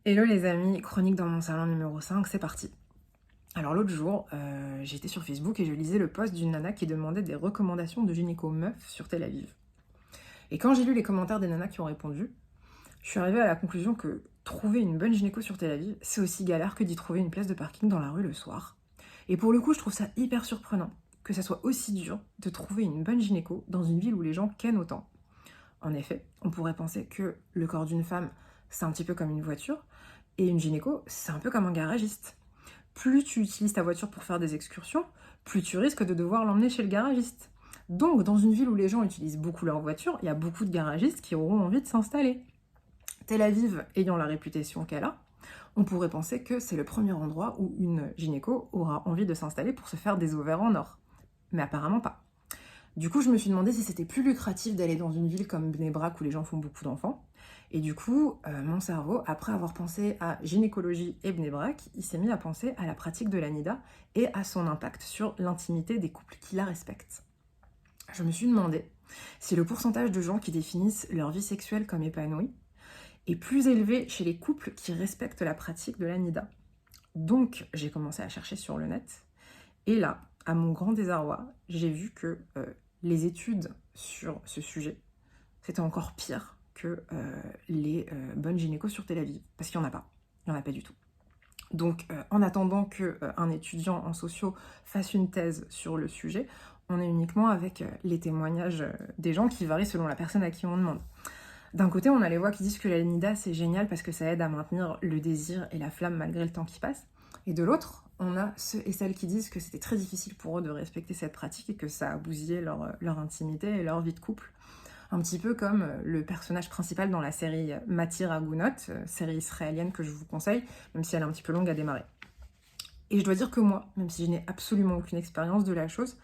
Hello les amis, chronique dans mon salon numéro 5, c'est parti. Alors l'autre jour, j'étais sur Facebook et je lisais le post d'une nana qui demandait des recommandations de gynéco meuf sur Tel Aviv. Et quand j'ai lu les commentaires des nanas qui ont répondu, je suis arrivée à la conclusion que trouver une bonne gynéco sur Tel Aviv, c'est aussi galère que d'y trouver une place de parking dans la rue le soir. Et pour le coup, je trouve ça hyper surprenant que ça soit aussi dur de trouver une bonne gynéco dans une ville où les gens kennent autant. En effet, on pourrait penser que le corps d'une femme, c'est un petit peu comme une voiture, et une gynéco, c'est un peu comme un garagiste. Plus tu utilises ta voiture pour faire des excursions, plus tu risques de devoir l'emmener chez le garagiste. Donc, dans une ville où les gens utilisent beaucoup leur voiture, il y a beaucoup de garagistes qui auront envie de s'installer. Tel Aviv ayant la réputation qu'elle a, on pourrait penser que c'est le premier endroit où une gynéco aura envie de s'installer pour se faire des ovaires en or. Mais apparemment pas. Du coup, je me suis demandé si c'était plus lucratif d'aller dans une ville comme Bnei Brak où les gens font beaucoup d'enfants. Et du coup, mon cerveau, après avoir pensé à gynécologie et Bnei Brak, il s'est mis à penser à la pratique de la nida et à son impact sur l'intimité des couples qui la respectent. Je me suis demandé si le pourcentage de gens qui définissent leur vie sexuelle comme épanouie est plus élevé chez les couples qui respectent la pratique de la nida. Donc, j'ai commencé à chercher sur le net. Et là, à mon grand désarroi, j'ai vu que les études sur ce sujet, c'était encore pire que les bonnes gynécos sur Tel Aviv. Parce qu'il n'y en a pas. Il n'y en a pas du tout. Donc, en attendant qu'un étudiant en sociaux fasse une thèse sur le sujet, on est uniquement avec les témoignages des gens qui varient selon la personne à qui on demande. D'un côté, on a les voix qui disent que la nida, c'est génial parce que ça aide à maintenir le désir et la flamme malgré le temps qui passe. Et de l'autre, on a ceux et celles qui disent que c'était très difficile pour eux de respecter cette pratique et que ça a bousillé leur intimité et leur vie de couple. Un petit peu comme le personnage principal dans la série Matir Agunot, série israélienne que je vous conseille, même si elle est un petit peu longue à démarrer. Et je dois dire que moi, même si je n'ai absolument aucune expérience de la chose,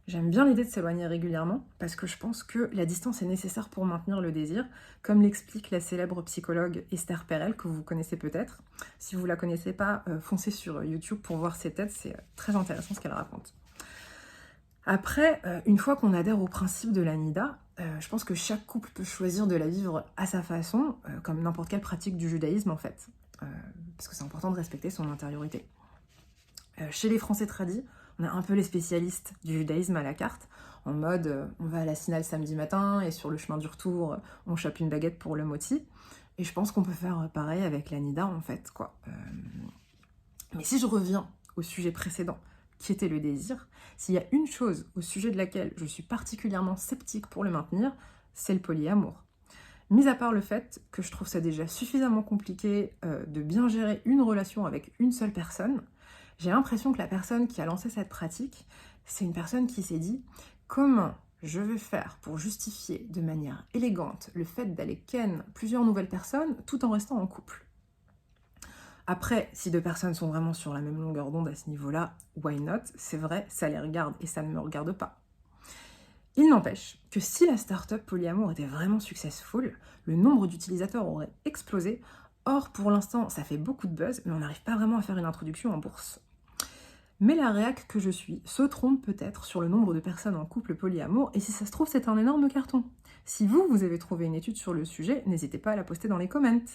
j'aime bien l'idée de s'éloigner régulièrement parce que je pense que la distance est nécessaire pour maintenir le désir, comme l'explique la célèbre psychologue Esther Perel, que vous connaissez peut-être. Si vous ne la connaissez pas, foncez sur YouTube pour voir ses TED, c'est très intéressant ce qu'elle raconte. Après, une fois qu'on adhère au principe de la nida, je pense que chaque couple peut choisir de la vivre à sa façon, comme n'importe quelle pratique du judaïsme en fait, parce que c'est important de respecter son intériorité. Chez les Français tradis, on a un peu les spécialistes du judaïsme à la carte, en mode on va à la Sina le samedi matin et sur le chemin du retour, on chope une baguette pour le moti. Et je pense qu'on peut faire pareil avec la nida en fait, quoi. Mais si je reviens au sujet précédent, qui était le désir, s'il y a une chose au sujet de laquelle je suis particulièrement sceptique pour le maintenir, c'est le polyamour. Mis à part le fait que je trouve ça déjà suffisamment compliqué de bien gérer une relation avec une seule personne, j'ai l'impression que la personne qui a lancé cette pratique, c'est une personne qui s'est dit « Comment je vais faire pour justifier de manière élégante le fait d'aller ken plusieurs nouvelles personnes tout en restant en couple ?» Après, si deux personnes sont vraiment sur la même longueur d'onde à ce niveau-là, why not? C'est vrai, ça les regarde et ça ne me regarde pas. Il n'empêche que si la startup Polyamour était vraiment successful, le nombre d'utilisateurs aurait explosé. Or, pour l'instant, ça fait beaucoup de buzz, mais on n'arrive pas vraiment à faire une introduction en bourse. Mais la réac que je suis se trompe peut-être sur le nombre de personnes en couple polyamour, et si ça se trouve, c'est un énorme carton. Si vous avez trouvé une étude sur le sujet, n'hésitez pas à la poster dans les comments.